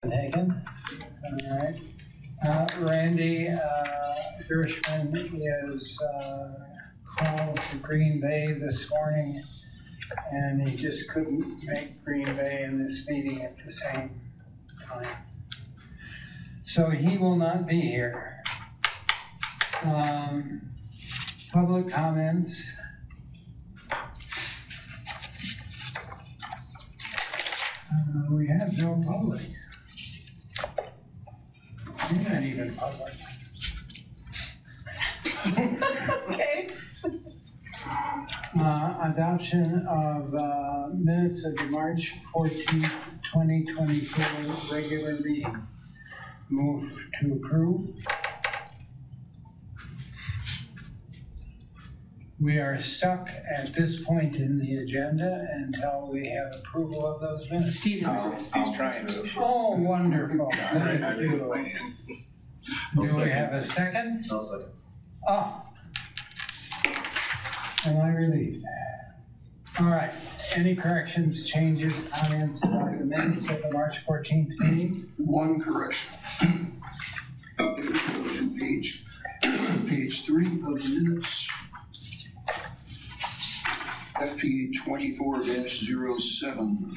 Taken. All right. Randy Gershman is called to Green Bay this morning, and he just couldn't make Green Bay in this meeting at the same time. So he will not be here. Public comments. We have no public. You're not even public. Okay. Adoption of minutes of the March 14th, 2024 regular meeting. Move to approve. We are stuck at this point in the agenda until we have approval of those minutes. Steve's trying to. Oh, wonderful. Thank I you. raised my hand. Do we have a second? I'll second. Oh. Am I relieved? All right. Any corrections, changes, comments about the minutes of the March 14th meeting? One correction. If you go to page 3 of the minutes, FP 24-07,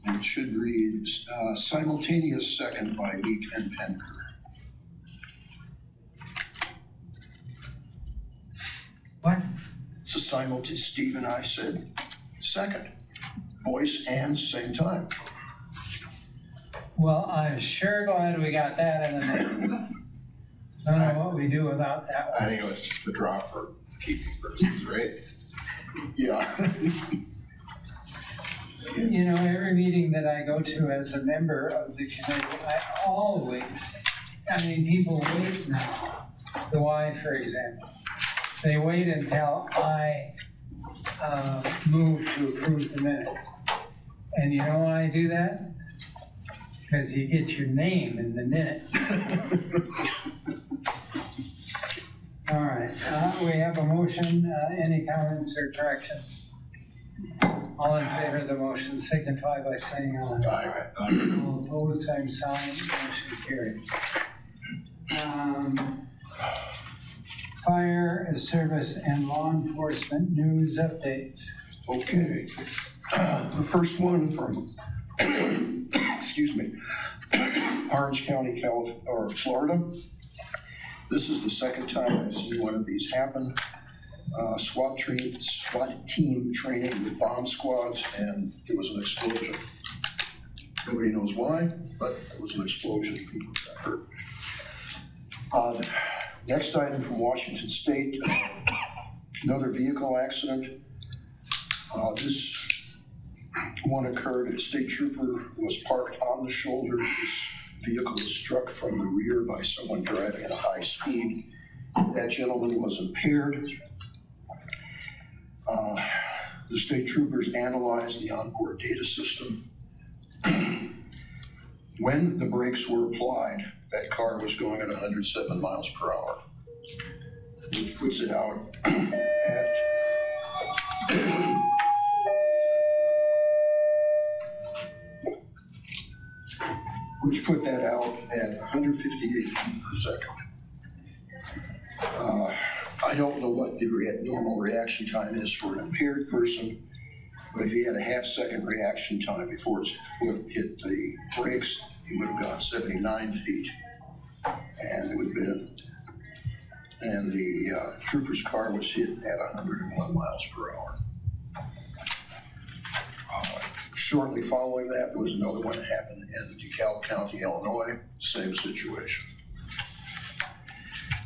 and it should read simultaneous second by Meek and Penker. What? It's a simultaneous, Steve and I said second, voice, hands, same time. Well, I'm sure glad we got that in the minutes. Don't know what we do without that I one. think it was just the draw for keeping purposes, right? Yeah. You know, every meeting that I go to as a member of the committee, people wait now. The Y, for example. They wait until I move to approve the minutes. And you know why I do that? Because you get your name in the minutes. All right, we have a motion. Any comments or corrections? All in favor of the motion signify by saying aye. All opposed, same sign, motion carried. Fire service and law enforcement news updates. Okay. The first one from, excuse me, Orange County, Florida. This is the second time I've seen one of these happen. SWAT team training with bomb squads, and it was an explosion. Nobody knows why, but it was an explosion. People got hurt. Next item from Washington State, another vehicle accident. This one occurred, a state trooper was parked on the shoulder. This vehicle was struck from the rear by someone driving at a high speed. That gentleman was impaired. The state troopers analyzed the onboard data system. When the brakes were applied, that car was going at 107 miles per hour, which puts it out at which put that out at 158 feet per second. I don't know what the normal reaction time is for an impaired person, but if he had a half-second reaction time before his foot hit the brakes, he would have gone 79 feet, and it would have been, and the trooper's car was hit at 101 miles per hour. Shortly following that, there was another one that happened in DeKalb County, Illinois, same situation.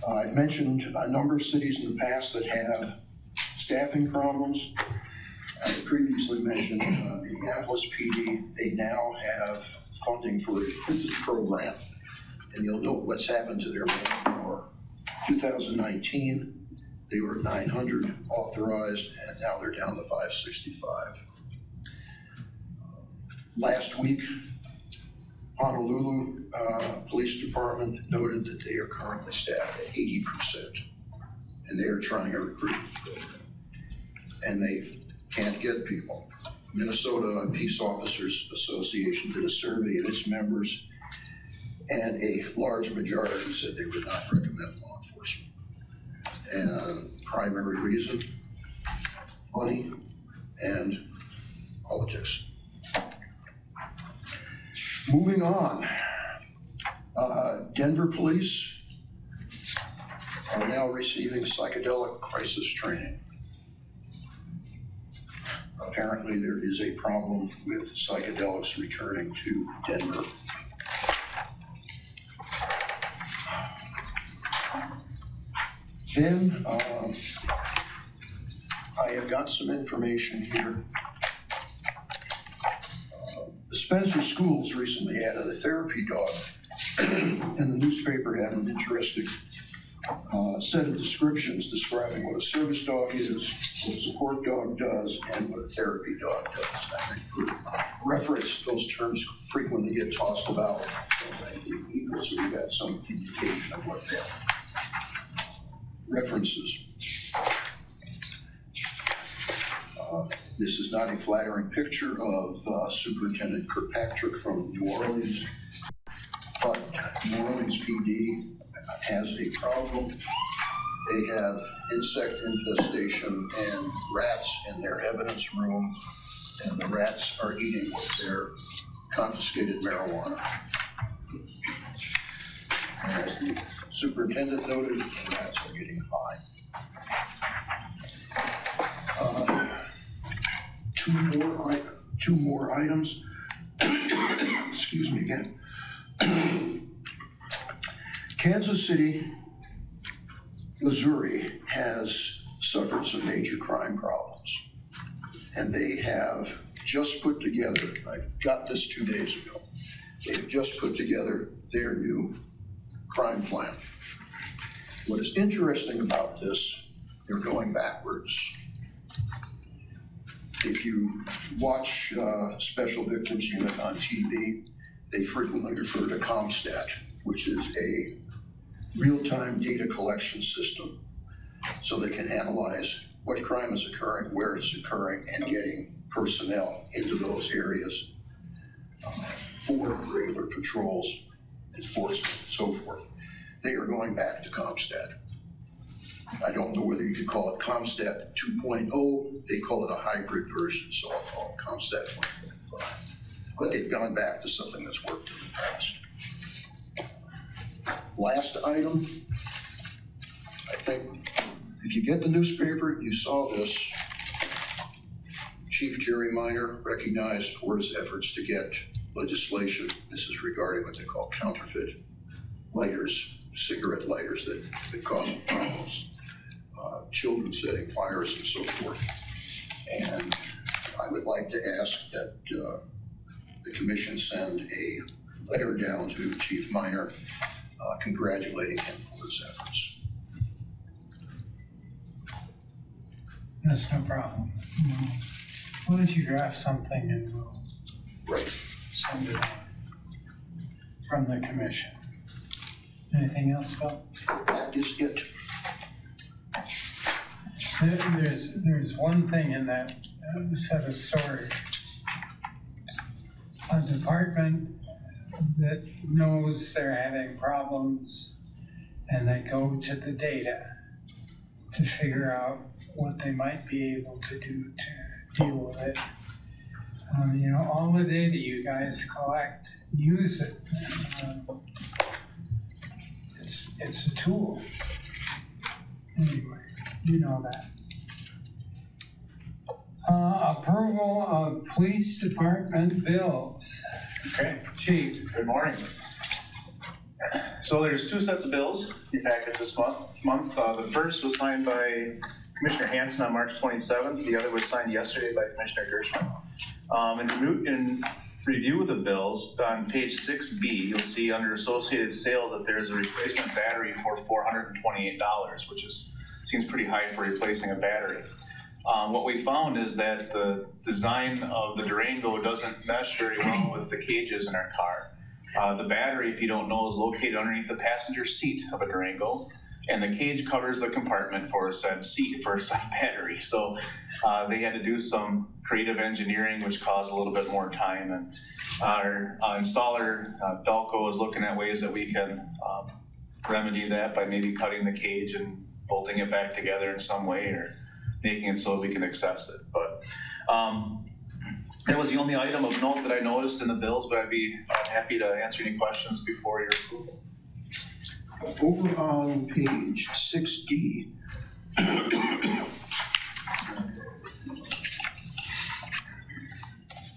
I've mentioned a number of cities in the past that have staffing problems. I previously mentioned Minneapolis PD. They now have funding for a recruitment program, and you'll note what's happened to their manpower. 2019, they were 900 authorized, and now they're down to 565. Last week, Honolulu Police Department noted that they are currently staffed at 80%, and they are trying a recruitment program, and they can't get people. Minnesota Peace Officers Association did a survey of its members, and a large majority said they would not recommend law enforcement. And primary reason, money and politics. Moving on, Denver police are now receiving psychedelic crisis training. Apparently there is a problem with psychedelics returning to Denver. Then I have got some information here. The Spencer Schools recently added a therapy dog, and the newspaper had an interesting set of descriptions describing what a service dog is, what a support dog does, and what a therapy dog does. I think for reference, those terms frequently get tossed about, so we got some indication of what they are. References. This is not a flattering picture of Superintendent Kirkpatrick from New Orleans, but New Orleans PD has a problem. They have insect infestation and rats in their evidence room, and the rats are eating their confiscated marijuana. And as the superintendent noted, the rats are getting high. Two more items. Excuse me again. Kansas City, Missouri has suffered some major crime problems. And they have just put together, I got this 2 days ago, they've just put together their new crime plan. What is interesting about this, they're going backwards. If you watch Special Victims Unit on TV, they frequently refer to CompStat, which is a real-time data collection system, so they can analyze what crime is occurring, where it's occurring, and getting personnel into those areas for regular patrols, enforcement, and so forth. They are going back to CompStat. I don't know whether you could call it CompStat 2.0. They call it a hybrid version, so I'll call it CompStat 1.5. But they've gone back to something that's worked in the past. Last item, I think if you get the newspaper, you saw this. Chief Jerry Minor recognized for his efforts to get legislation. This is regarding what they call counterfeit lighters, cigarette lighters that have been causing problems, children setting fires and so forth. And I would like to ask that the commission send a letter down to Chief Minor congratulating him for his efforts. That's no problem. Why don't you draft something and we'll Right. send it on from the commission. Anything else, Phil? That is it. There's one thing in that set of stories. A department that knows they're having problems and they go to the data to figure out what they might be able to do to deal with it. You know, all the data you guys collect, use it. It's a tool. Anyway, you know that. Approval of police department bills. Okay, Chief. good morning. So there's two sets of bills in your package this month. The first was signed by Commissioner Hanson on March 27th. The other was signed yesterday by Commissioner Gershman. In review of the bills, on page 6B, you'll see under associated sales that there's a replacement battery for $428, which seems pretty high for replacing a battery. What we found is that the design of the Durango doesn't mesh very well with the cages in our car. The battery, if you don't know, is located underneath the passenger seat of a Durango. and the cage covers the compartment for said seat, for said battery. So they had to do some creative engineering, which caused a little bit more time. And our installer, Belco, is looking at ways that we can remedy that by maybe cutting the cage and bolting it back together in some way, or making it so we can access it. But that was the only item of note that I noticed in the bills, but I'd be happy to answer any questions before your approval. Over on page 6D.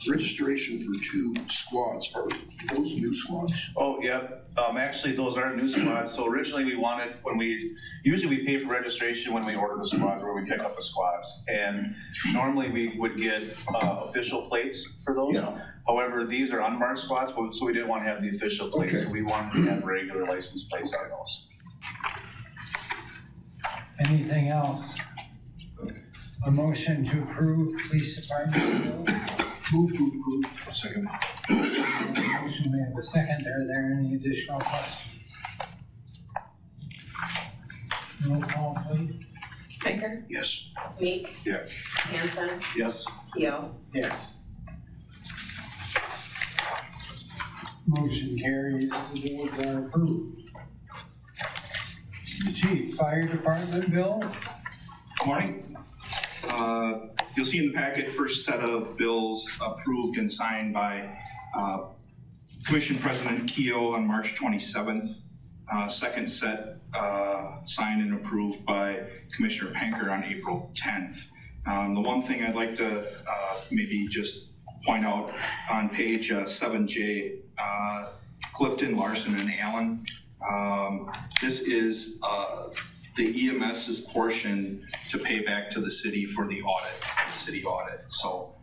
Registration for 2 squads, are those new squads? Oh, yep. Actually, those aren't new squads. So originally usually we pay for registration when we order the squads, or we pick up the squads. And normally we would get official plates for those. Yeah. However, these are unmarked squads, so we didn't want to have the official plates. Okay. So we wanted to have regular license plates on those. Anything else? A motion to approve police department bills? Move to approve. Second. Motion, we have a second. Are there any additional questions? Roll call, please. Banker, Yes. Meek, Yes. Hanson, Yes. Keo. Yes. Motion carries, the bills are approved. Chief, fire department bills? Good morning. You'll see in the packet, first set of bills approved and signed by Commission President Keo on March 27th. Second set signed and approved by Commissioner Panker on April 10th. The one thing I'd like to maybe just point out on page 7J, Clifton, Larson, and Allen. This is the EMS's portion to pay back to the city for the audit, the city audit. So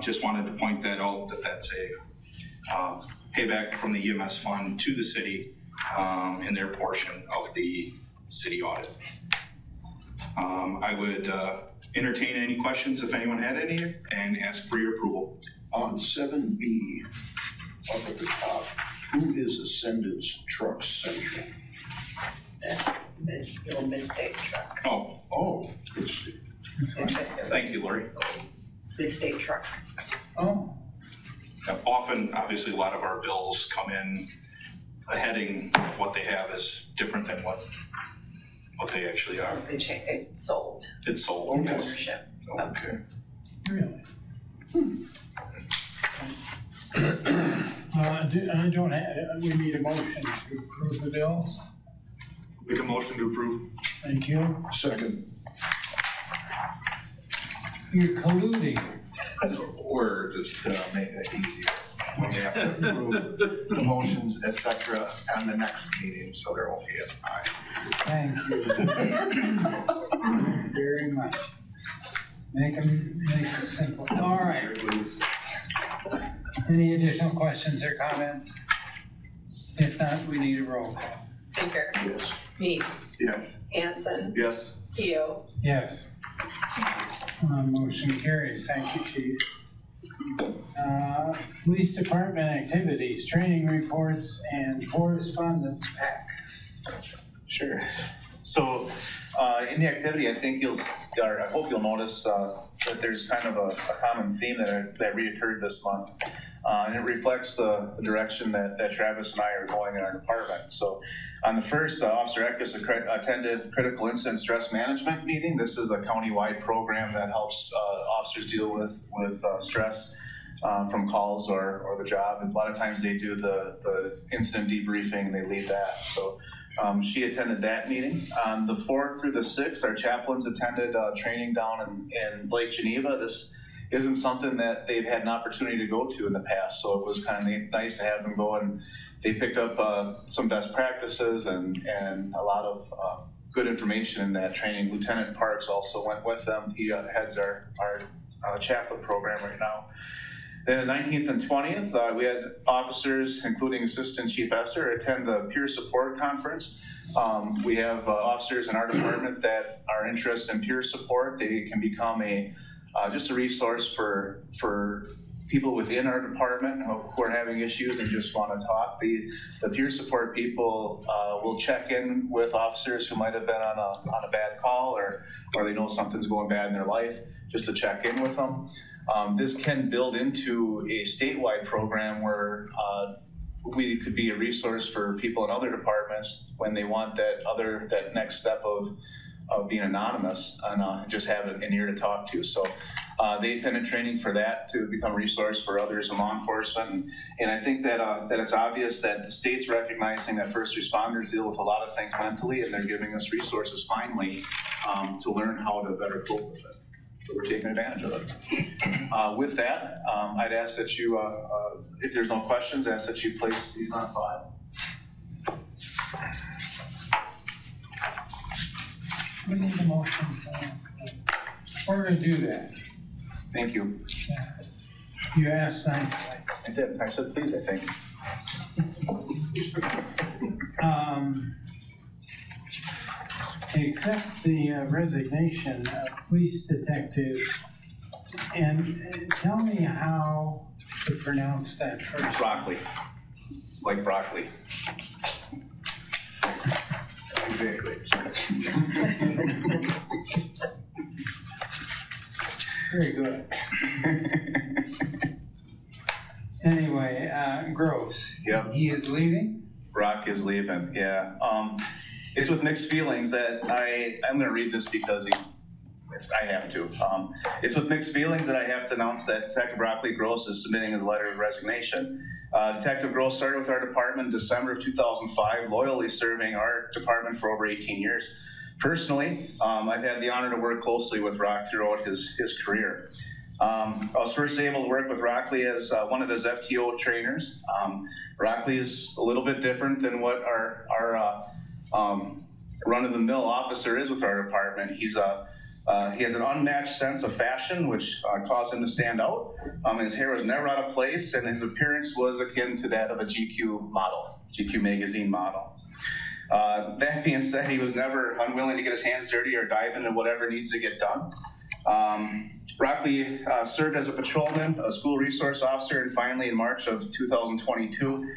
just wanted to point that out, that that's a payback from the EMS fund to the city in their portion of the city audit. I would entertain any questions if anyone had any, and ask for your approval. On 7B, up at the top, who is Ascendant's Truck Central? That's the old Mid-State truck. Oh, it's, Thank you, Lori. Mid-State truck. Oh, Often, obviously, a lot of our bills come in, the heading of what they have is different than what they actually are. It's sold. It's sold. Okay. Ownership. okay. really? I don't have, we need a motion to approve the bills. Make a motion to approve. Thank you. Second. You're colluding. Or just to make it easier, when you have to approve the motions, et cetera, on the next meeting, so there won't be a time. Thank you. Very much. Make it simple. All right. Any additional questions or comments? If not, we need a roll call. Banker, Yes. Meek, Yes. Hanson, Yes. Keo. Yes. Motion carries. Thank you, Chief. Police Department activities, training reports, and correspondence pack. Sure. So in the activity, I think I hope you'll notice that there's kind of a common theme that reoccurred this month. And it reflects the direction that Travis and I are going in our department. So on the first, Officer Eckes attended Critical Incident Stress Management meeting. This is a county-wide program that helps officers deal with stress from calls or the job. And a lot of times they do the incident debriefing and they lead that. So she attended that meeting. On the 4th through the 6th, our chaplains attended training down in Lake Geneva. This isn't something that they've had an opportunity to go to in the past, so it was kind of nice to have them go, and they picked up some best practices and a lot of good information in that training. Lieutenant Parks also went with them. He heads our chaplain program right now. Then the 19th and 20th, we had officers, including Assistant Chief Esser, attend the Peer Support Conference. We have officers in our department that are interested in peer support. They can become just a resource for people within our department who are having issues and just want to talk. The peer support people will check in with officers who might have been on a bad call or they know something's going bad in their life, just to check in with them. This can build into a statewide program where we could be a resource for people in other departments when they want that next step of being anonymous and just have an ear to talk to. So they attended training for that to become a resource for others in law enforcement. And I think that it's obvious that the state's recognizing that first responders deal with a lot of things mentally, and they're giving us resources finally to learn how to better cope with it. So we're taking advantage of it. With that, I'd ask that you, if there's no questions, ask that you place these on file. We need a motion for that. We're gonna do that. Thank you. You asked nicely. I did. I said please, I think. Accept the resignation of police detective, and tell me how to pronounce that first. Broccoli. Like broccoli. Exactly. Very good. Anyway, Gross. Yep. He is leaving? Brock is leaving, yeah. It's with mixed feelings that I'm gonna read this because I have to. It's with mixed feelings that I have to announce that Detective Broccoli Gross is submitting his letter of resignation. Detective Gross started with our department in December of 2005, loyally serving our department for over 18 years. Personally, I've had the honor to work closely with Rock throughout his career. I was first able to work with Rockley as one of his FTO trainers. Rockley is a little bit different than what our run-of-the-mill officer is with our department. He has an unmatched sense of fashion, which caused him to stand out. His hair was never out of place, and his appearance was akin to that of a GQ model, GQ magazine model. That being said, he was never unwilling to get his hands dirty or dive into whatever needs to get done. Rockley served as a patrolman, a school resource officer, and finally in March of 2022,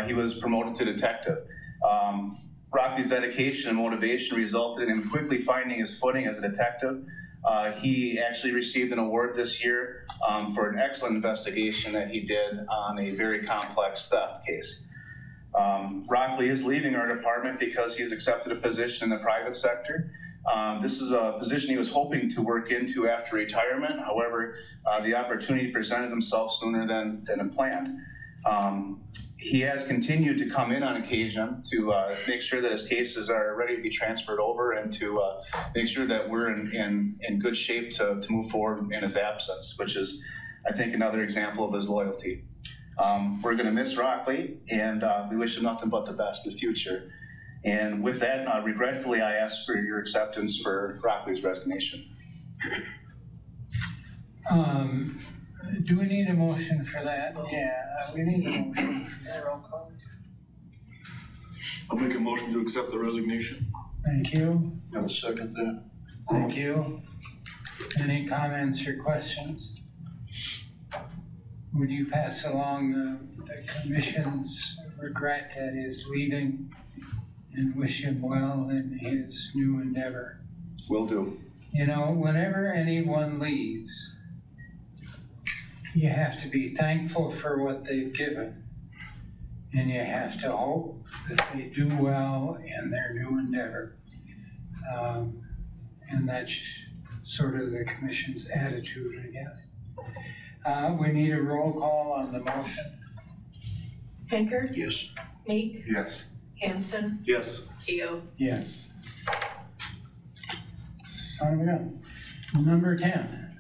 he was promoted to detective. Rockley's dedication and motivation resulted in him quickly finding his footing as a detective. He actually received an award this year for an excellent investigation that he did on a very complex theft case. Rockley is leaving our department because he's accepted a position in the private sector. This is a position he was hoping to work into after retirement. However, the opportunity presented himself sooner than planned. He has continued to come in on occasion to make sure that his cases are ready to be transferred over and to make sure that we're in good shape to move forward in his absence, which is, I think, another example of his loyalty. We're going to miss Rockley, and we wish him nothing but the best in the future. And with that, regretfully, I ask for your acceptance for Rockley's resignation. Do we need a motion for that? Yeah, we need a motion for that. Roll call. I'll make a motion to accept the resignation. Thank you. I'll second that. Thank you. Any comments or questions? Would you pass along the commission's regret at his leaving and wish him well in his new endeavor? Will do. You know, whenever anyone leaves, you have to be thankful for what they've given. And you have to hope that they do well in their new endeavor. And that's sort of the commission's attitude, I guess. We need a roll call on the motion. Henker, Yes. Meek, Yes. Hanson, Yes. Keo. Yes. Son of a gun. Number 10.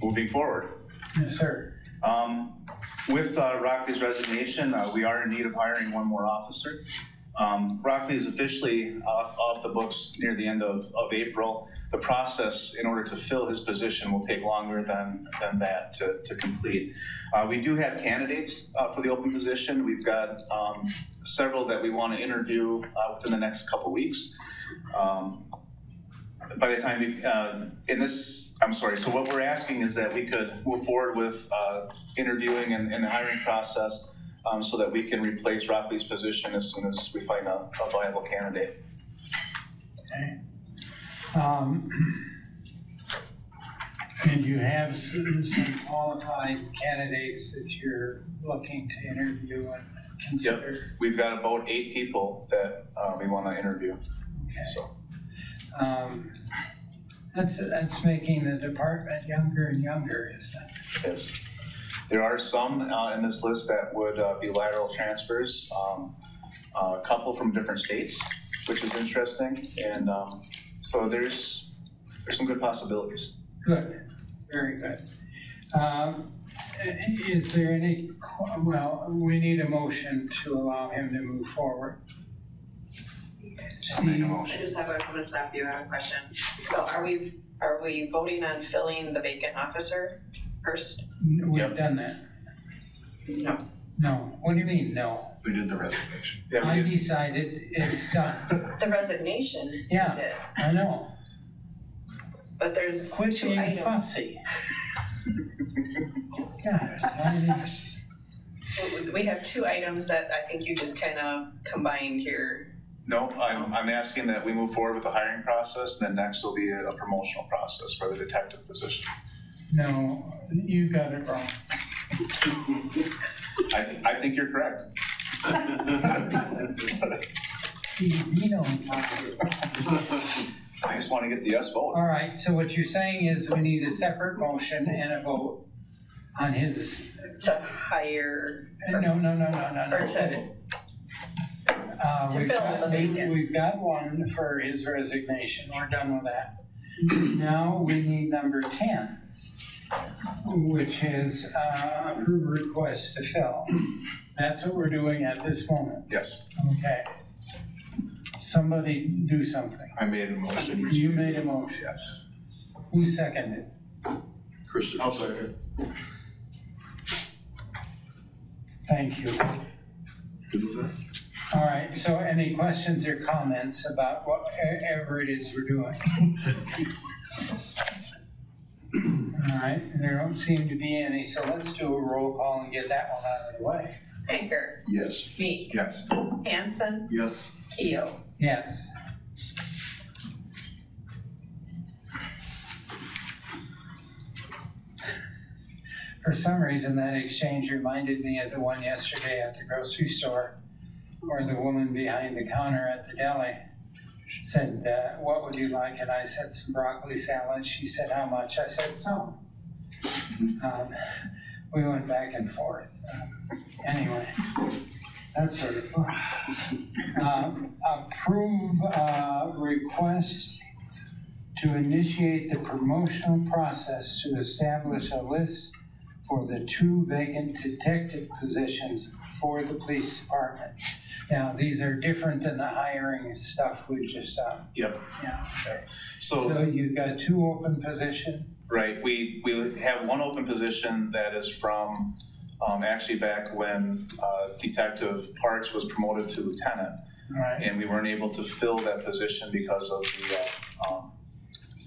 Moving forward. Yes, sir. With Rockley's resignation, we are in need of hiring one more officer. Rockley is officially off the books near the end of April. The process in order to fill his position will take longer than that to complete. We do have candidates for the open position. We've got several that we want to interview within the next couple weeks. by the time, so what we're asking is that we could move forward with interviewing and the hiring process so that we can replace Rockley's position as soon as we find a viable candidate. Okay. And you have some qualified candidates that you're looking to interview and consider? We've got about 8 people that we want to interview. Okay. So That's making the department younger and younger, isn't it? yes, there are some in this list that would be lateral transfers. A couple from different states, which is interesting, and so there's some good possibilities. Good, very good. Is there any, well, we need a motion to allow him to move forward. I'll make a Steve? I motion. just have I'm gonna stop you, I have a question. So are we voting on filling the vacant officer first? We've Yep. done that. No. No, what do you mean, no? We did the resignation. Yeah, I we did. decided it's done. The resignation, you Yeah. did, I know. but there's Quit 2 being items. fussy. Gosh, I mean, We have 2 items that I think you just kind of combined here. No, I'm asking that we move forward with the hiring process, and then next will be a promotional process for the detective position. no, you got it wrong. I think you're correct. He knows how to do it. I just want to get the yes vote. All right, so what you're saying is we need a separate motion and a vote on his, To hire, no. or to, We've fill got- the vacant. We've got one for his resignation, we're done with that. Now we need number 10, which is request to fill. That's what we're doing at this moment, Yes. okay? Somebody do something. I made a motion. You made a motion. Yes. Who seconded? Christopher. I'll second. Thank you. Good with that? All right, so any questions or comments about whatever it is we're doing? All right, there don't seem to be any, so let's do a roll call and get that one out of the way. Hanker, Yes. Meek, Yes. Hanson, Yes. Keo. Yes. For some reason, that exchange reminded me of the one yesterday at the grocery store, where the woman behind the counter at the deli said, what would you like? And I said, some broccoli salad. She said, how much? I said, some. We went back and forth. Anyway, that's sort of fun. Approve request to initiate the promotional process to establish a list for the 2 vacant detective positions for the police department. Now, these are different than the hiring stuff we just done. Yep. Yeah. So, So you've got 2 open positions? right, we have one open position that is from, actually back when Detective Parks was promoted to lieutenant. Right. And we weren't able to fill that position because of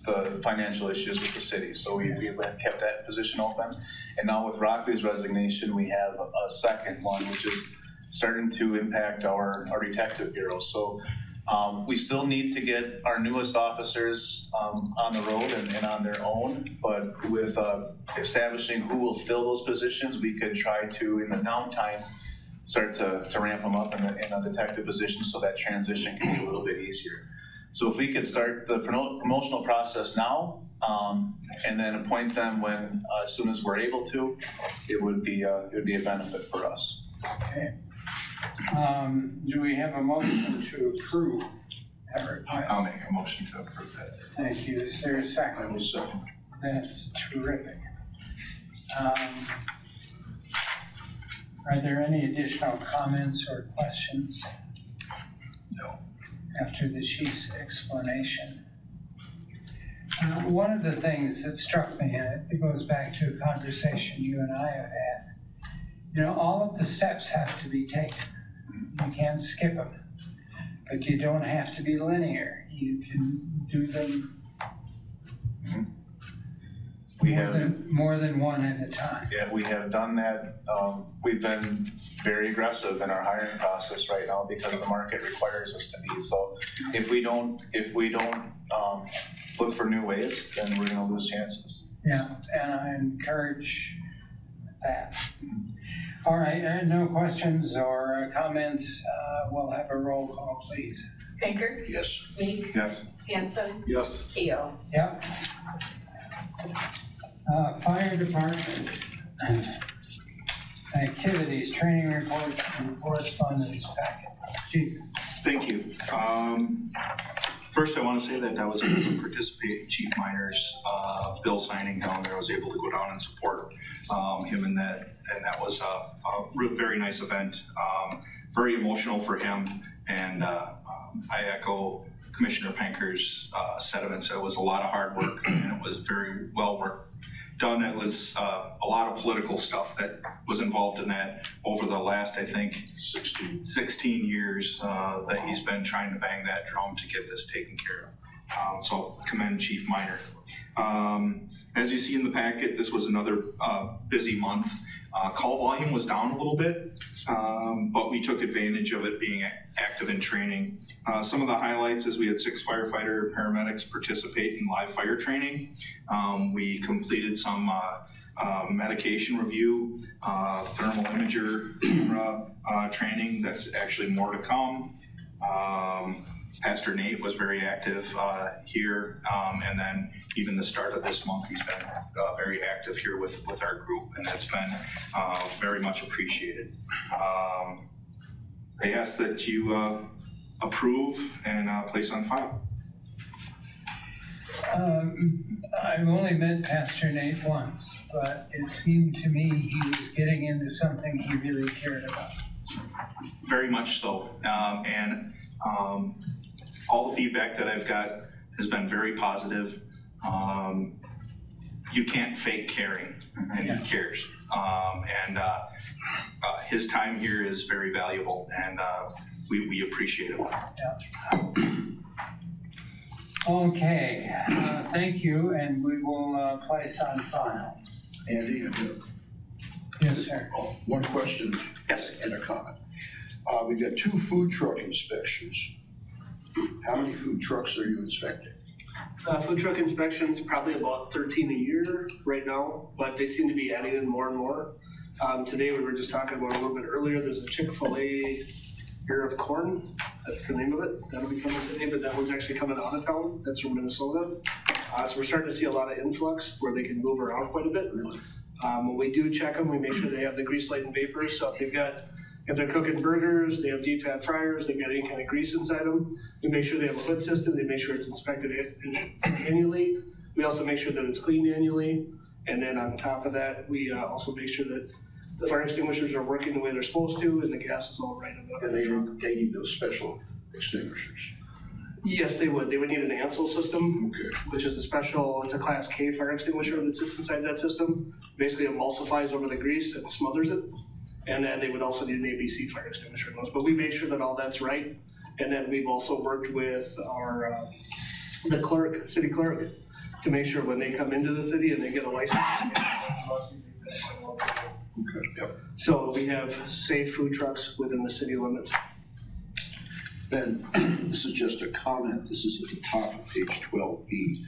the financial issues with the city. So we kept that position open. And now with Rockley's resignation, we have a second one, which is starting to impact our detective bureau. So we still need to get our newest officers on the road and on their own, but with establishing who will fill those positions, we could try to, in the downtime, start to ramp them up in a detective position so that transition can be a little bit easier. So if we could start the promotional process now, and then appoint them when, as soon as we're able to, it would be a benefit for us. Okay. Do we have a motion to approve that request? I'll make a motion to approve that. Thank you. Is there a I second? will second. That's terrific. Are there any additional comments or questions? No. After the chief's explanation? One of the things that struck me, and it goes back to a conversation you and I have had, all of the steps have to be taken. You can't skip them, but you don't have to be linear. You can do them More than one at a time. Yeah, we have done that. We've been very aggressive in our hiring process right now because the market requires us to be. So if we don't look for new ways, then we're gonna lose chances. Yeah, and I encourage that. All right, no questions or comments. We'll have a roll call, please. Hanker, Yes. Meek, Yes. Hanson, Yes. Keo. Yep. Fire department. Activities, training reports, and correspondence packet. Chief. Thank you. First, I want to say that I was able to participate in Chief Minor's bill signing down there. I was able to go down and support him in that, and that was a very nice event. Very emotional for him, and I echo Commissioner Panker's sentiments. It was a lot of hard work, and it was very well done. It was a lot of political stuff that was involved in that over the last, I think, 16 years that he's been trying to bang that drum to get this taken care of. So commend Chief Minor. As you see in the packet, this was another busy month. Call volume was down a little bit, but we took advantage of it being active in training. Some of the highlights is we had 6 firefighter paramedics participate in live fire training. We completed some medication review, thermal imager camera training. That's actually more to come. Pastor Nate was very active here, and then even the start of this month, he's been very active here with our group, and that's been very much appreciated. I ask that you approve and place on file. I've only met Pastor Nate once, but it seemed to me he was getting into something he really cared about. Very much so, and all the feedback that I've got has been very positive. You can't fake caring, and he cares. His time here is very valuable, and we appreciate it. Yeah. Okay, thank you, and we will place on file. Andy, Yes, sir. one question Yes. and a comment. We've got 2 food truck inspections. How many food trucks are you inspecting? Food truck inspections, probably about 13 a year right now, but they seem to be adding in more and more. Today, we were just talking about a little bit earlier, there's a Chick-fil-A Ear of Corn, that's the name of it. That'll be coming today, but that one's actually coming out of town. That's from Minnesota. So we're starting to see a lot of influx where they can move around quite a bit. When we do check them, we make sure they have the grease light and vapors. So if they're cooking burgers, they have deep fat fryers, they've got any kind of grease inside them, we make sure they have a hood system, they make sure it's inspected annually. We also make sure that it's cleaned annually. And then on top of that, we also make sure that the fire extinguishers are working the way they're supposed to and the gas is all right. And they need those special extinguishers. Yes, they would. They would need an Ansel system, Okay. which is it's a Class K fire extinguisher that sits inside that system. Basically emulsifies over the grease and smothers it. And then they would also need an ABC fire extinguisher in those. But we make sure that all that's right. And then we've also worked with the clerk, city clerk, to make sure when they come into the city and they get a license. Okay. Yep. So we have safe food trucks within the city limits. Then, this is just a comment, this is at the top of page 12B,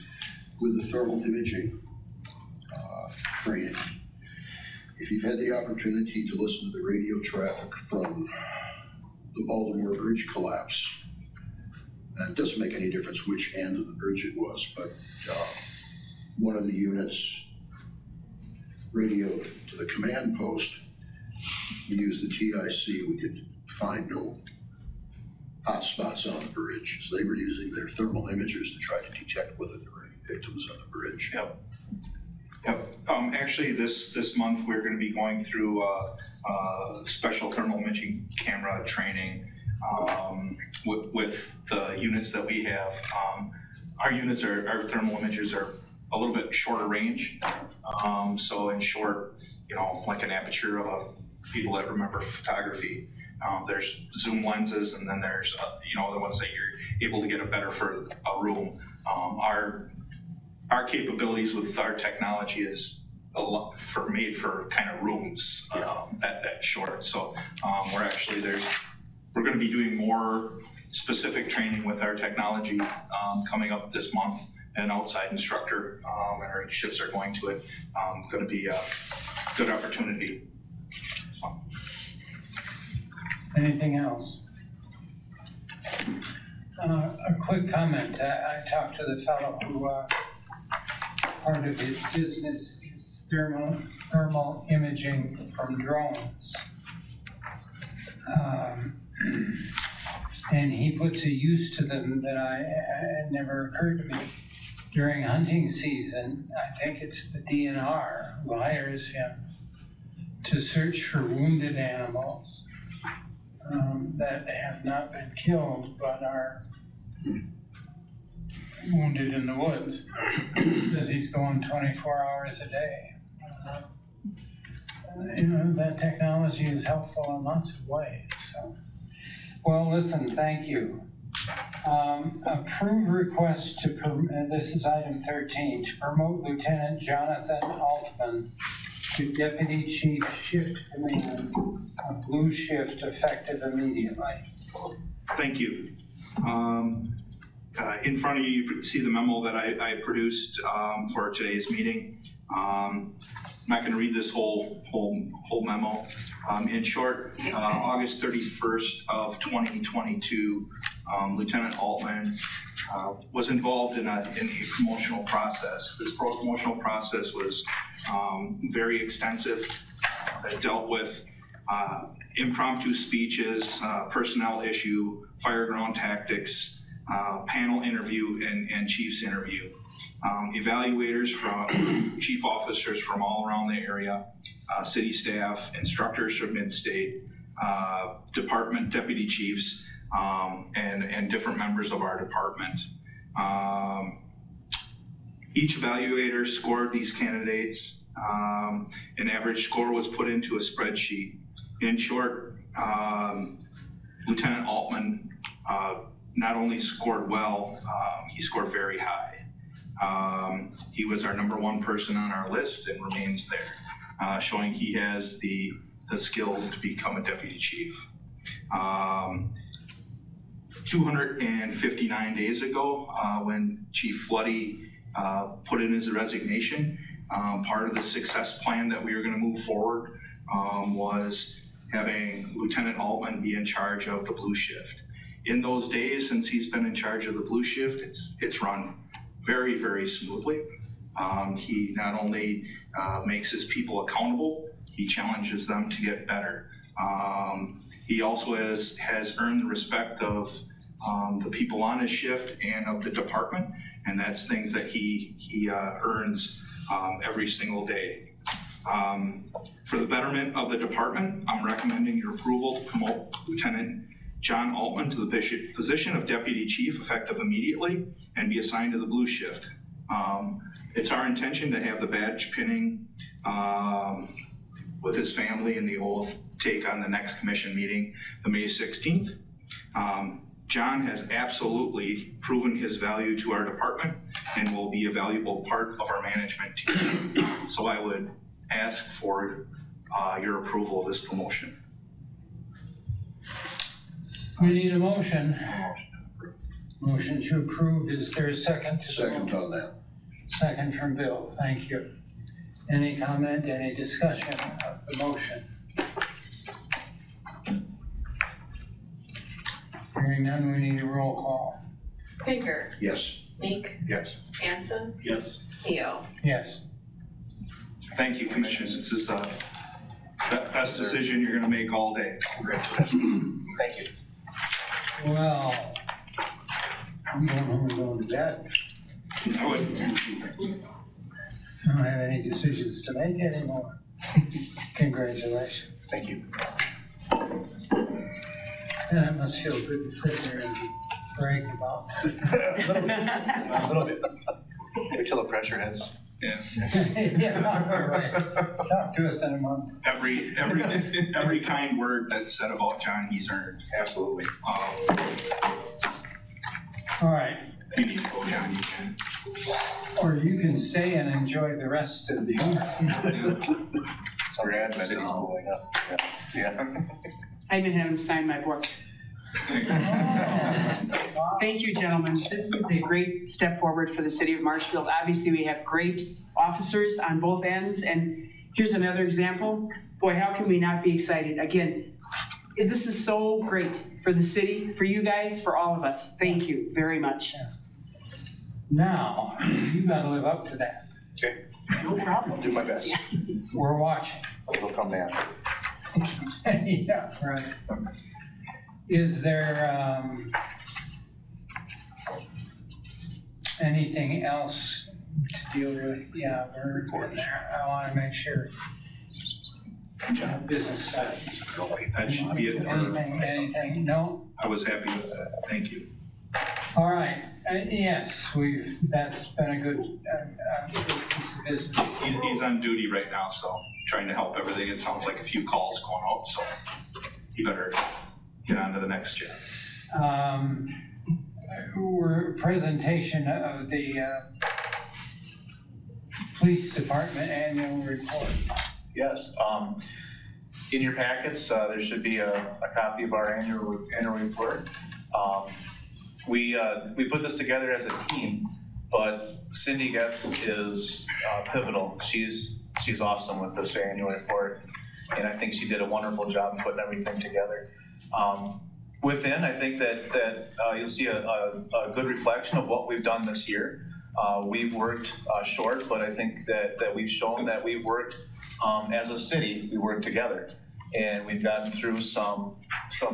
with the thermal imaging training. If you've had the opportunity to listen to the radio traffic from the Baltimore Bridge collapse, and it doesn't make any difference which end of the bridge it was, but one of the units radioed to the command post. We used the TIC, we could find no hot spots on the bridge. So they were using their thermal imagers to try to detect whether there were any victims on the bridge. Yep. Actually, this month, we're going to be going through special thermal imaging camera training with the units that we have. Our thermal imagers are a little bit shorter range. So in short, like an aperture of people that remember photography, there's zoom lenses, and then there's the ones that you're able to get a better for a room. Our our capabilities with our technology is a lot made for kind of rooms that short. So we're going to be doing more specific training with our technology coming up this month. An outside instructor, and our shifts are going to it. Going to be a good opportunity. So. Anything else? A quick comment. I talked to the fellow who part of his business is thermal imaging from drones. And he puts a use to them that had never occurred to me. During hunting season, I think it's the DNR who hires him to search for wounded animals that have not been killed but are wounded in the woods, because he's going 24 hours a day. That technology is helpful in lots of ways. So. Well, listen, thank you. Approve request to, this is item 13, to promote Lieutenant Jonathan Altman to Deputy Chief Shift Command, a blue shift effective immediately. Thank you. In front of you, you see the memo that I produced for today's meeting. I'm not going to read this whole memo. In short, August 31st of 2022, Lieutenant Altman was involved in a promotional process. This promotional process was very extensive. It dealt with impromptu speeches, personnel issue, fireground tactics, panel interview, and chief's interview. Evaluators from chief officers from all around the area, city staff, instructors from mid-state, department deputy chiefs, and different members of our department. Each evaluator scored these candidates. An average score was put into a spreadsheet. In short, Lieutenant Altman not only scored well, he scored very high. He was our #1 person on our list and remains there, showing he has the skills to become a deputy chief. 259 days ago, when Chief Floody put in his resignation, part of the success plan that we were going to move forward was having Lieutenant Altman be in charge of the blue shift. In those days, since he's been in charge of the blue shift, it's run very, very smoothly. He not only makes his people accountable, he challenges them to get better. He also has earned the respect of the people on his shift and of the department, and that's things that he earns every single day. For the betterment of the department, I'm recommending your approval to promote Lieutenant John Altman to the position of Deputy Chief effective immediately and be assigned to the blue shift. It's our intention to have the badge pinning with his family and the oath take on the next commission meeting, the May 16th. John has absolutely proven his value to our department and will be a valuable part of our management team. So I would ask for your approval of this promotion. We need a motion. Motion to approve. Is there a second? Second on that. Second from Bill. Thank you. Any comment, any discussion of the motion? Hearing none, we need a roll call. Pinker, Yes. Meek, Yes. Hanson, Yes. Keo. Yes. Thank you, Commission. This is the best decision you're going to make all day. Congratulations. Thank you. Well, I'm going home and going to bed. I would. I don't have any decisions to make anymore. Congratulations. Thank you. And it must feel good to sit there and brag about that. A little bit. Wait till the pressure hits. Yeah. Yeah, right. Talk to us in a month. Every kind word that's said about John, he's earned. Absolutely. All right. If you need to go, John, you can. Or you can stay and enjoy the rest of the evening. We're adamant that he's pulling up. Yeah. I've been having to sign my book. Thank you, gentlemen. This is a great step forward for the city of Marshfield. Obviously, we have great officers on both ends, and here's another example. Boy, how can we not be excited? Again, this is so great for the city, for you guys, for all of us. Thank you very much. Now, you gotta live up to that. Okay, No problem. I'll do my best. We're watching. It'll come down. Yeah, right. Is there, anything else to deal with? Yeah, we're in there. I wanna make sure. Business side. That should be it for, Anything? No? I was happy with that. Thank you. All right, yes, that's been a good piece of business. He's on duty right now, so trying to help everything. It sounds like a few calls going out, so you better get on to the next job. Presentation of the police department annual report. Yes, in your packets, there should be a copy of our annual report. We put this together as a team, but Cindy Getz is pivotal. She's awesome with this annual report, and I think she did a wonderful job putting everything together. Within, I think that you'll see a good reflection of what we've done this year. We've worked short, but I think that we've shown that we've worked as a city, we work together. And we've gotten through some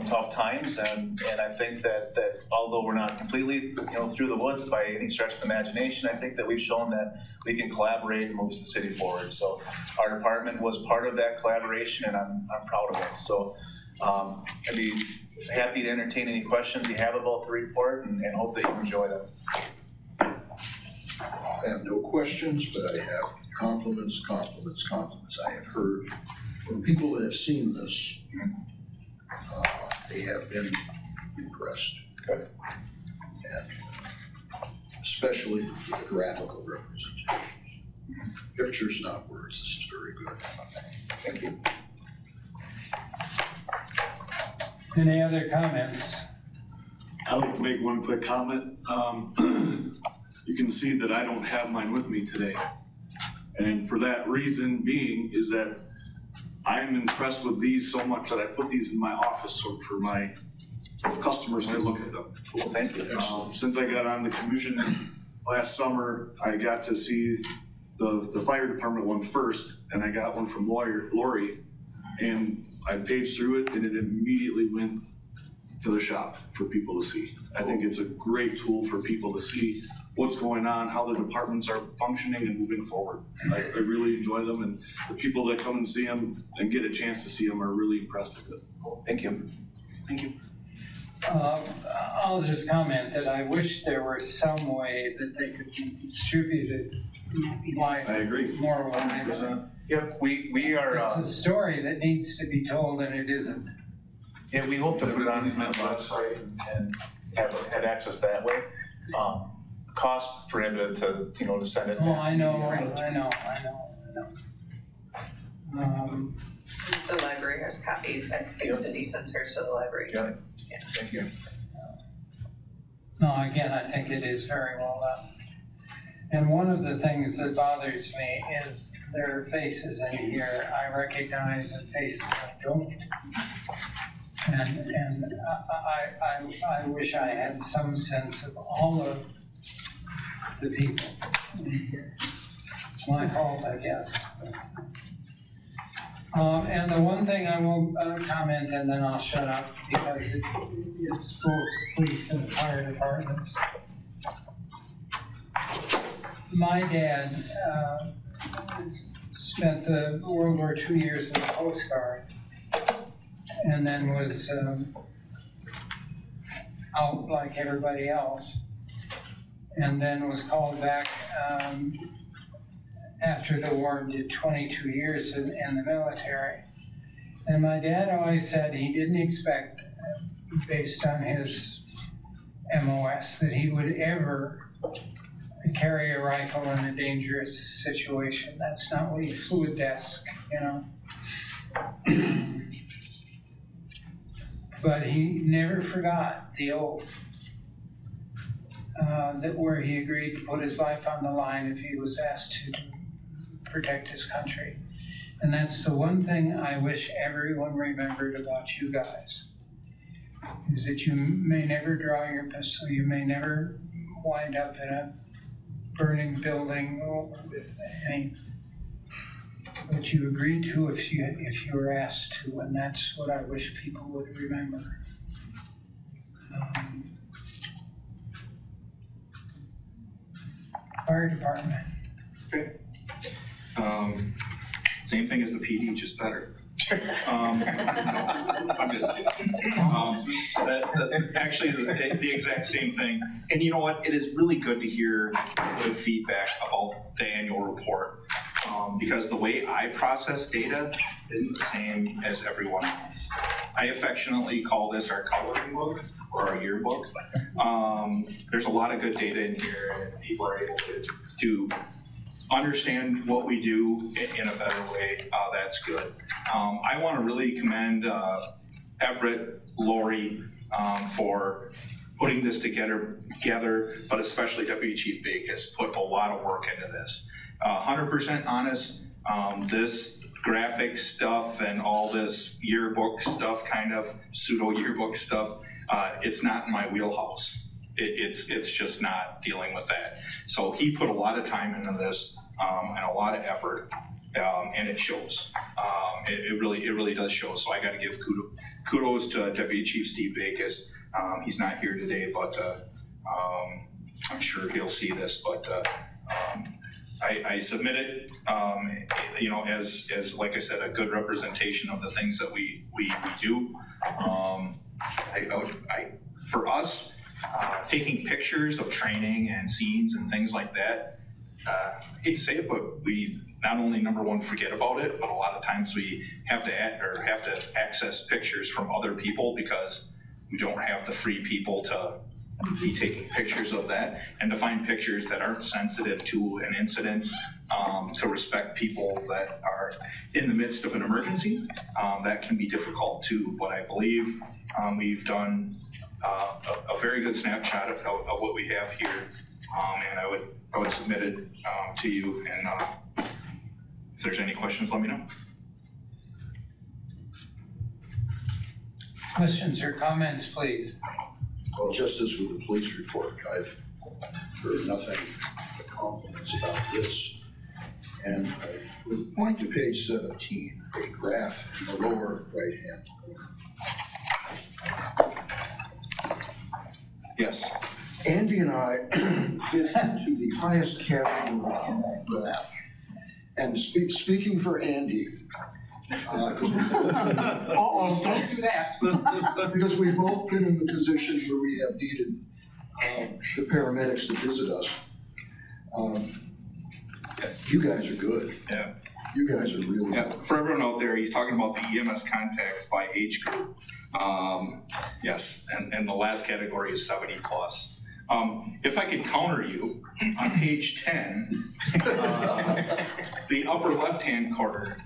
tough times, and I think that although we're not completely through the woods by any stretch of the imagination, I think that we've shown that we can collaborate and move the city forward. So our department was part of that collaboration, and I'm proud of it. So I'd be happy to entertain any questions you have about the report, and hope that you enjoy them. I have no questions, but I have compliments. I have heard from people that have seen this, they have been impressed. Good. And especially with the graphical representations. Pictures, not words. This is very good. Thank you. Any other comments? I'd like to make one quick comment. You can see that I don't have mine with me today. And for that reason being is that I'm impressed with these so much that I put these in my office so for my customers when I look at them. Cool, thank you. Since I got on the commission last summer, I got to see the fire department one first, and I got one from Lori, and I paged through it, and it immediately went to the shop for people to see. I think it's a great tool for people to see what's going on, how the departments are functioning and moving forward. I really enjoy them, and the people that come and see them and get a chance to see them are really impressed with it. Thank you. Thank you. I'll just comment that I wish there were some way that they could be distributed like I agree. more widely. 100%. Yep, we are, It's a story that needs to be told and it isn't. yeah, we hope to put it on the website and have access that way. Cost prohibitive to send it. Oh, I know. The library has copies. I think Yep. Cindy sends hers to the library. Yeah, thank you. No, again, I think it is very well done. And one of the things that bothers me is there are faces in here I recognize and faces I don't. And I wish I had some sense of all of the people in here. It's my fault, I guess. And the one thing I will comment, and then I'll shut up, because it's both police and fire departments. My dad spent the World War II years in the Coast Guard, and then was out like everybody else, and then was called back after the war and did 22 years in the military. And my dad always said he didn't expect, based on his MOS that he would ever carry a rifle in a dangerous situation. That's not what he flew a desk, you know. But he never forgot the oath that where he agreed to put his life on the line if he was asked to protect his country. And that's the one thing I wish everyone remembered about you guys, is that you may never draw your pistol, you may never wind up in a burning building or with any, but you agreed to if you were asked to, and that's what I wish people would remember. Fire department. Same thing as the PD, just better. I'm just kidding. Actually, the exact same thing. And you know what? It is really good to hear good feedback about the annual report. Because the way I process data isn't the same as everyone else. I affectionately call this our coloring book or our yearbook. There's a lot of good data in here, and people are able to understand what we do in a better way. That's good. I want to really commend Everett, Lori for putting this together, but especially Deputy Chief Backus put a lot of work into this. 100% honest, this graphic stuff and all this yearbook stuff, kind of pseudo yearbook stuff, it's not in my wheelhouse. It's just not dealing with that. So he put a lot of time into this and a lot of effort, and it shows. It really does show. So I got to give kudos to Deputy Chief Steve Backus. He's not here today, but I'm sure he'll see this. But I submit it, as like I said, a good representation of the things that we do. For us, taking pictures of training and scenes and things like that, I hate to say it, but we not only, number one, forget about it, but a lot of times we have to access pictures from other people because we don't have the free people to be taking pictures of that, and to find pictures that aren't sensitive to an incident, to respect people that are in the midst of an emergency. That can be difficult too, but I believe we've done a very good snapshot of what we have here, and I would submit it to you, and if there's any questions, let me know. Questions or comments, please? Well, just as with the police report, I've heard nothing but compliments about this. And I would point to page 17, a graph in the lower right-hand corner. Yes. Andy and I fit into the highest category in that graph. And speaking for Andy, Don't do that. because we've both been in the position where we have needed the paramedics to visit us. You guys are good. Yeah. You guys are really Yeah, good. for everyone out there, he's talking about the EMS contacts by age group. Yes, and the last category is 70 plus. If I could counter you, on page 10, the upper left-hand corner,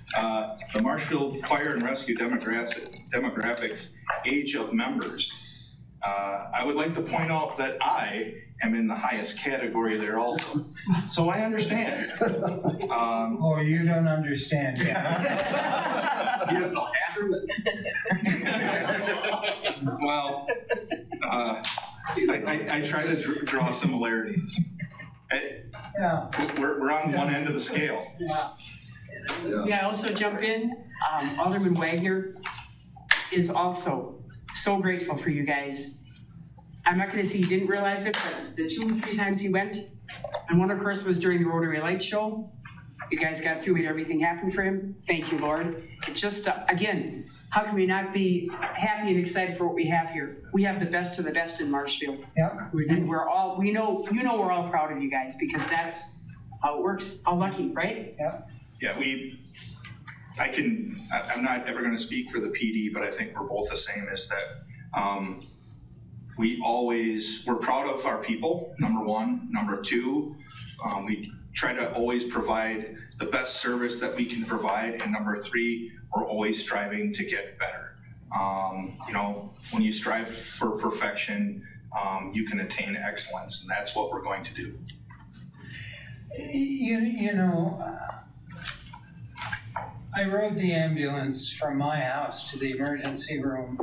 the Marshfield Fire and Rescue demographics, age of members. I would like to point out that I am in the highest category there also. So I understand. Oh, you don't understand yet. He doesn't know half of it. Well, I try to draw similarities. Yeah. We're on one end of the scale. Yeah, I also jump in. Alderman Wagner is also so grateful for you guys. I'm not gonna say he didn't realize it, but the 2 or 3 times he went, and one of course was during the Rotary Lights show. You guys got through, made everything happen for him. Thank you, Lord. It just, again, how can we not be happy and excited for what we have here? We have the best of the best in Marshfield. Yeah, we And do. we're all, we're all proud of you guys because that's how it works. How lucky, right? Yeah. Yeah, I'm not ever gonna speak for the PD, but I think we're both the same, is that we're proud of our people, number one. Number two, we try to always provide the best service that we can provide. And number three, we're always striving to get better. When you strive for perfection, you can attain excellence, and that's what we're going to do. I rode the ambulance from my house to the emergency room.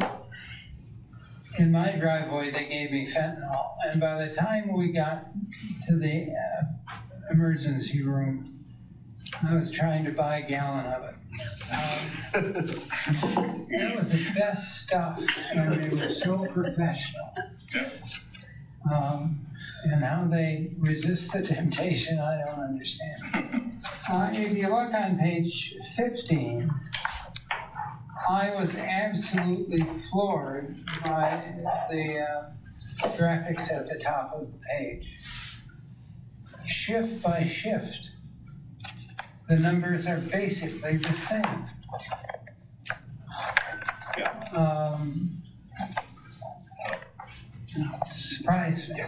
In my driveway, they gave me fentanyl, and by the time we got to the emergency room, I was trying to buy a gallon of it. It was the best stuff, and they were so professional. And how they resist the temptation, I don't understand. If you look on page 15, I was absolutely floored by the graphics at the top of the page. Shift by shift, the numbers are basically the same. Surprised me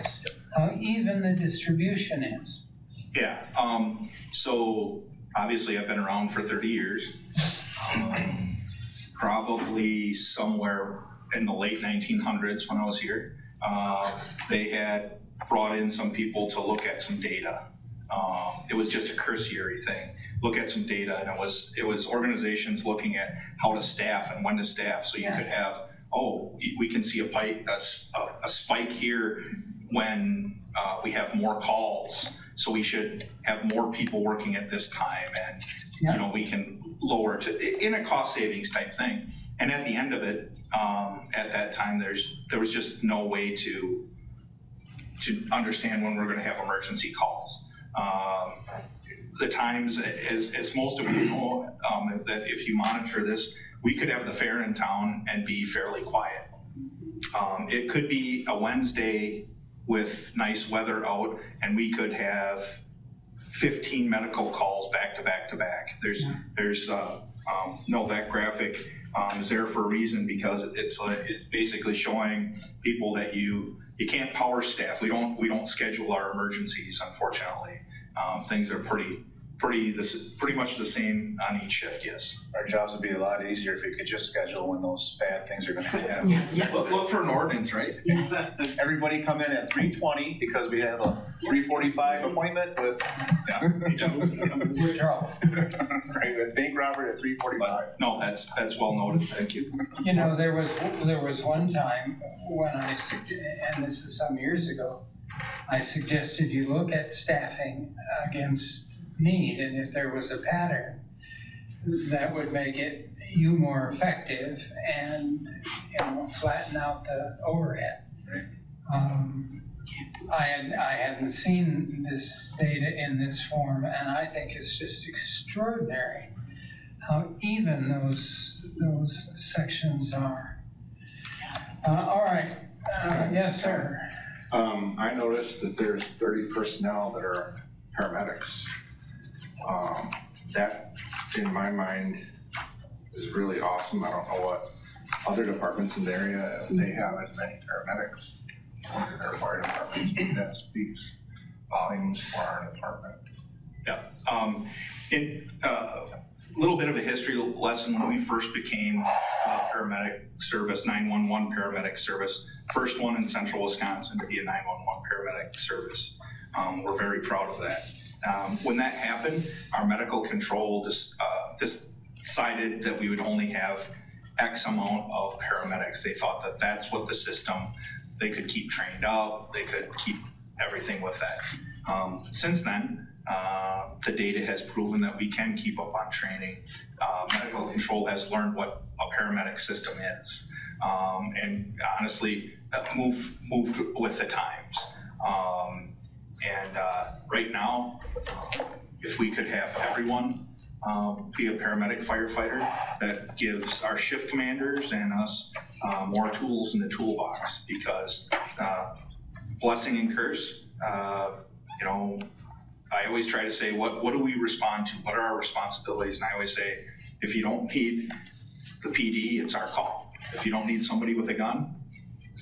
how even the distribution is. Yeah, so obviously I've been around for 30 years. Probably somewhere in the late 1900s when I was here, they had brought in some people to look at some data. It was just a cursory thing. Look at some data, and it was organizations looking at how to staff and when to staff, so you could have, we can see a spike here when we have more calls, so we should have more people working at this time, and we can lower in a cost savings type thing. And at the end of it, at that time, there was just no way to understand when we're going to have emergency calls. The times, as most of you know, that if you monitor this, we could have the fair in town and be fairly quiet. It could be a Wednesday with nice weather out, and we could have 15 medical calls back to back to back. That graphic is there for a reason, because it's basically showing people that you can't power staff. We don't schedule our emergencies, unfortunately. Things are pretty much the same on each shift, yes. Our jobs would be a lot easier if we could just schedule when those bad things are going to happen. Look for an ordinance, right? Everybody come in at 3:20 because we have a 3:45 appointment with right, with Bank Robert at 3:45. No, that's well noted. Thank you. There was one time when and this is some years ago, I suggested you look at staffing against need, and if there was a pattern that would make you more effective and flatten out the overhead. I hadn't seen this data in this form, and I think it's just extraordinary how even those sections are. All right, yes, sir. I noticed that there's 30 personnel that are paramedics. That, in my mind, is really awesome. I don't know what other departments in the area, if they have as many paramedics for their fire departments, but that speaks volumes for our department. Yeah. A little bit of a history lesson. When we first became paramedic service, 911 paramedic service, first one in central Wisconsin to be a 911 paramedic service. We're very proud of that. When that happened, our medical control decided that we would only have X amount of paramedics. They thought that that's what the system, they could keep trained up, they could keep everything with that. Since then, the data has proven that we can keep up on training. Medical control has learned what a paramedic system is, and honestly, moved with the times. Right now, if we could have everyone be a paramedic firefighter, that gives our shift commanders and us more tools in the toolbox, because blessing and curse, I always try to say, what do we respond to? What are our responsibilities? And I always say, if you don't need the PD, it's our call. If you don't need somebody with a gun,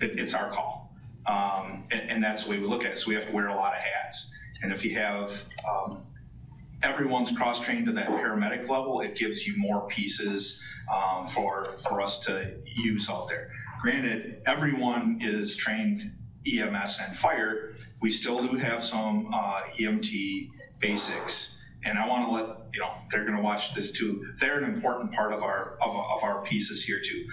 it's our call. And that's the way we look at it. So we have to wear a lot of hats. And if you have everyone's cross-trained to that paramedic level, it gives you more pieces for us to use out there. Granted, everyone is trained EMS and fire. We still do have some EMT basics. And I want to let, they're going to watch this too. They're an important part of our pieces here too.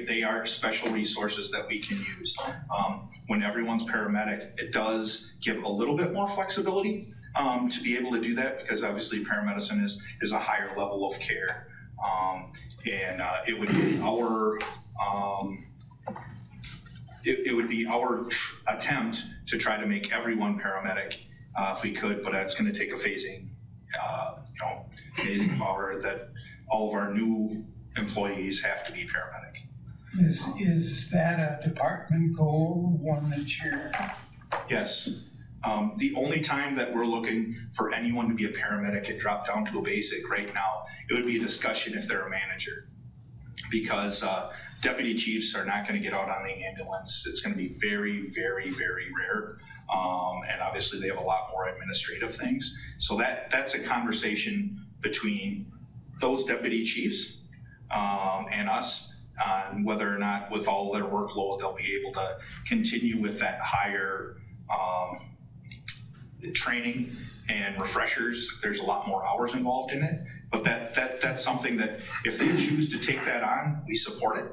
They are special resources that we can use. When everyone's paramedic, it does give a little bit more flexibility to be able to do that, because obviously paramedicine is a higher level of care. It would be our attempt to try to make everyone paramedic if we could, but that's going to take a phasing power that all of our new employees have to be paramedic. Is that a department goal, one that you're? Yes. The only time that we're looking for anyone to be a paramedic and drop down to a basic right now, it would be a discussion if they're a manager. Because deputy chiefs are not going to get out on the ambulance. It's going to be very, very, very rare. And obviously they have a lot more administrative things. So that's a conversation between those deputy chiefs and us on whether or not, with all their workload, they'll be able to continue with that higher training and refreshers. There's a lot more hours involved in it, but that's something that if they choose to take that on, we support it.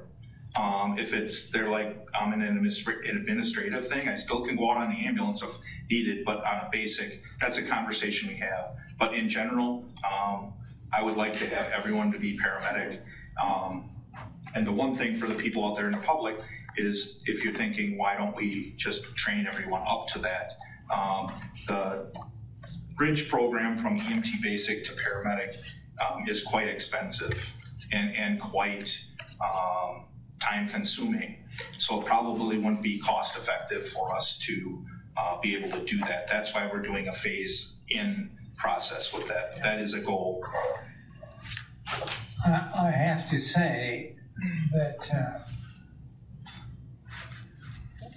If they're like, I'm an administrative thing, I still can go out on the ambulance if needed, but on a basic, that's a conversation we have. But in general, I would like to have everyone to be paramedic. And the one thing for the people out there in the public is, if you're thinking, why don't we just train everyone up to that? The bridge program from EMT basic to paramedic is quite expensive and quite time consuming. So it probably wouldn't be cost effective for us to be able to do that. That's why we're doing a phase in process with that. That is a goal. I have to say that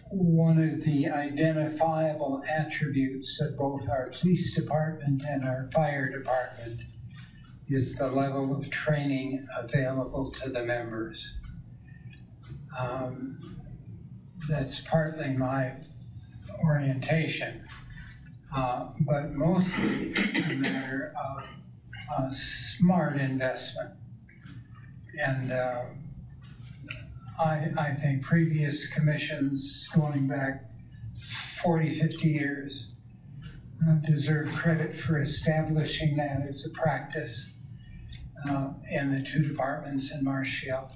one of the identifiable attributes of both our police department and our fire department is the level of training available to the members. That's partly my orientation, but mostly it's a matter of a smart investment. And I think previous commissions going back 40, 50 years deserve credit for establishing that as a practice in the two departments in Marshfield.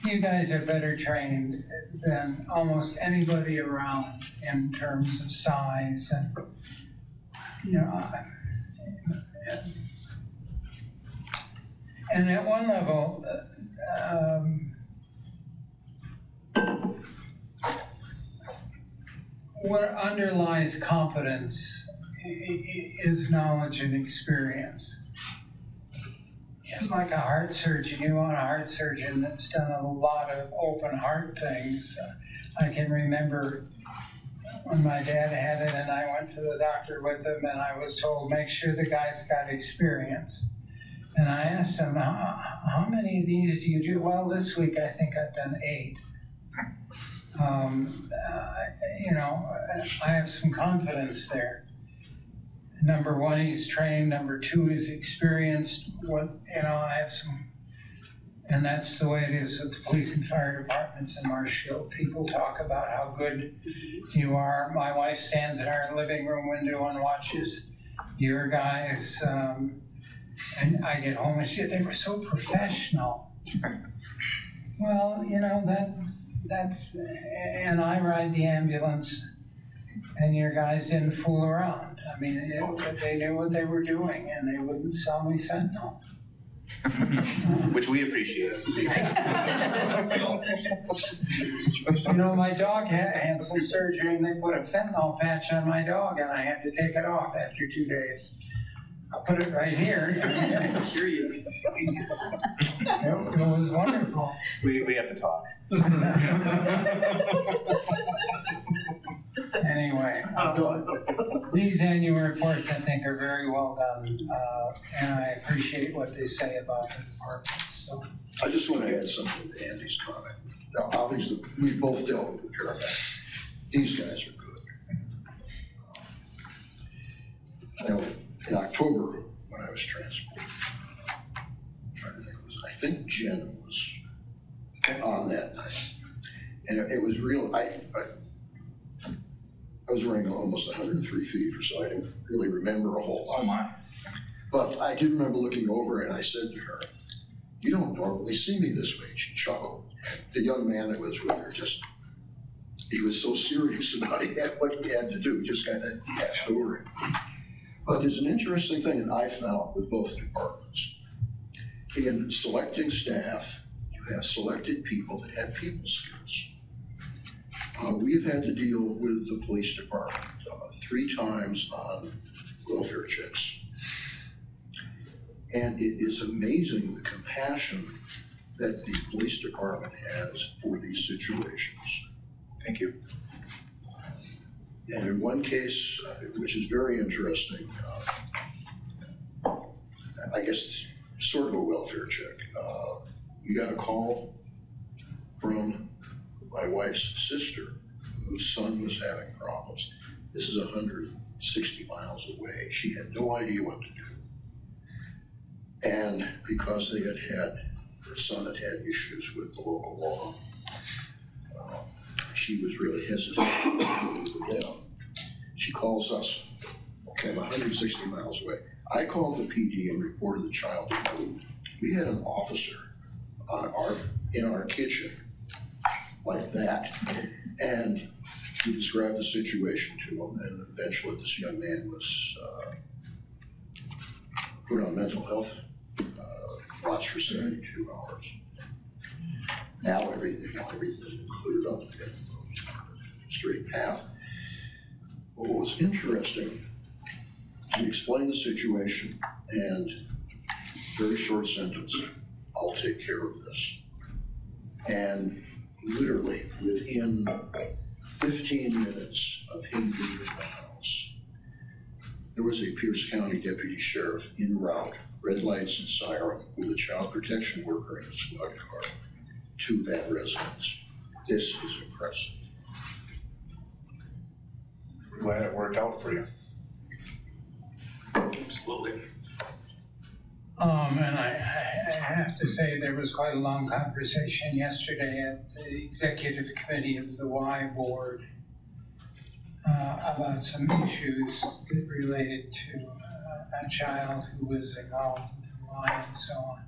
You guys are better trained than almost anybody around in terms of size and, and at one level, what underlies competence is knowledge and experience. Like a heart surgeon, you want a heart surgeon that's done a lot of open heart things. I can remember when my dad had it and I went to the doctor with him and I was told, make sure the guy's got experience. And I asked him, how many of these do you do? Well, this week I think I've done 8. I have some confidence there. Number 1, he's trained. Number 2, he's experienced. I have some, and that's the way it is with the police and fire departments in Marshfield. People talk about how good you are. My wife stands in our living room window and watches your guys, and I get home and she said, they were so professional. Well, that's, and I ride the ambulance, and your guys didn't fool around. I mean, they knew what they were doing, and they wouldn't sell me fentanyl. Which we appreciate. My dog had some surgery, and they put a fentanyl patch on my dog, and I had to take it off after 2 days. I'll put it right here. Sure you can. It was wonderful. We have to talk. Anyway, No, these annual reports, I think, are very well done, and I appreciate what they say about the departments, so. I just want to add something to Andy's comment. Now, obviously, we both dealt with the paramedic. These guys are good. Now, in October, when I was transferred, I'm trying to think, I think Jen was on that night. And it was real, I was wearing almost 103 fever, so I didn't really remember a whole lot. Oh, my. But I did remember looking over and I said to her, "You don't normally see me this way." She chuckled. The young man that was with her he was so serious about what he had to do, just kind of passed over it. But there's an interesting thing that I found with both departments. In selecting staff, you have selected people that have people skills. We've had to deal with the police department 3 times on welfare checks. And it is amazing the compassion that the police department has for these situations. Thank you. And in one case, which is very interesting, I guess sort of a welfare check, we got a call from my wife's sister, whose son was having problems. This is 160 miles away. She had no idea what to do. And because her son had had issues with the local law, she was really hesitant with them. She calls us, okay, I'm 160 miles away. I called the PD and reported the child removed. We had an officer in our kitchen like that. And we described the situation to him, and eventually this young man was put on mental health watch for 72 hours. Now everything's cleared up again, straight path. But what was interesting, he explained the situation and very short sentence, "I'll take care of this." And literally within 15 minutes of him being in the house, there was a Pierce County deputy sheriff en route, red lights and siren, with a child protection worker in a squad car to that residence. This is impressive. We're glad it worked out for you. Absolutely. And I have to say, there was quite a long conversation yesterday at the executive committee of the Y board about some issues that related to a child who was involved with the Y and so on.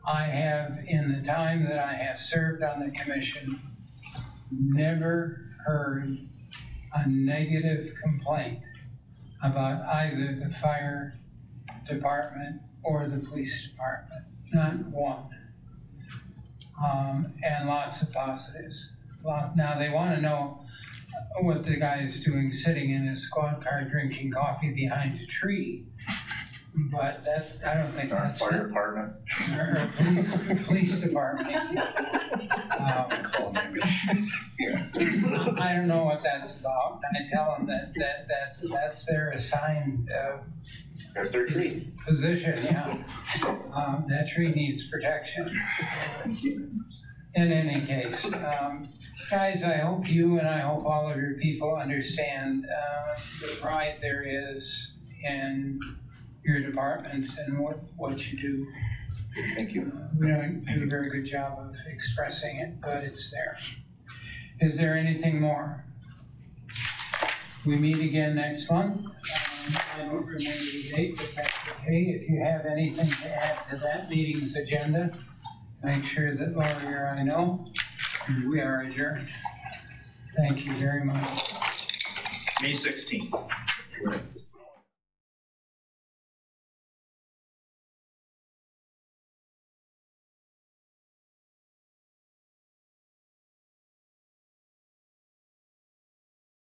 I have, in the time that I have served on the commission, never heard a negative complaint about either the fire department or the police department, not one. And lots of positives. Now they want to know what the guy is doing sitting in his squad car drinking coffee behind a tree. But I don't think Our that's. fire department. Or police department. I don't know what that's about. I tell them that's their assigned That's their tree. position, yeah. That tree needs protection. In any case, guys, I hope you and I hope all of your people understand the pride there is in your departments and what you do. Thank you. We don't do a very good job of expressing it, but it's there. Is there anything more? We meet again next month. I don't remember the date, but that's okay. If you have anything to add to that meeting's agenda, make sure that Lori or I know. We are adjourned. Thank you very much. May 16th.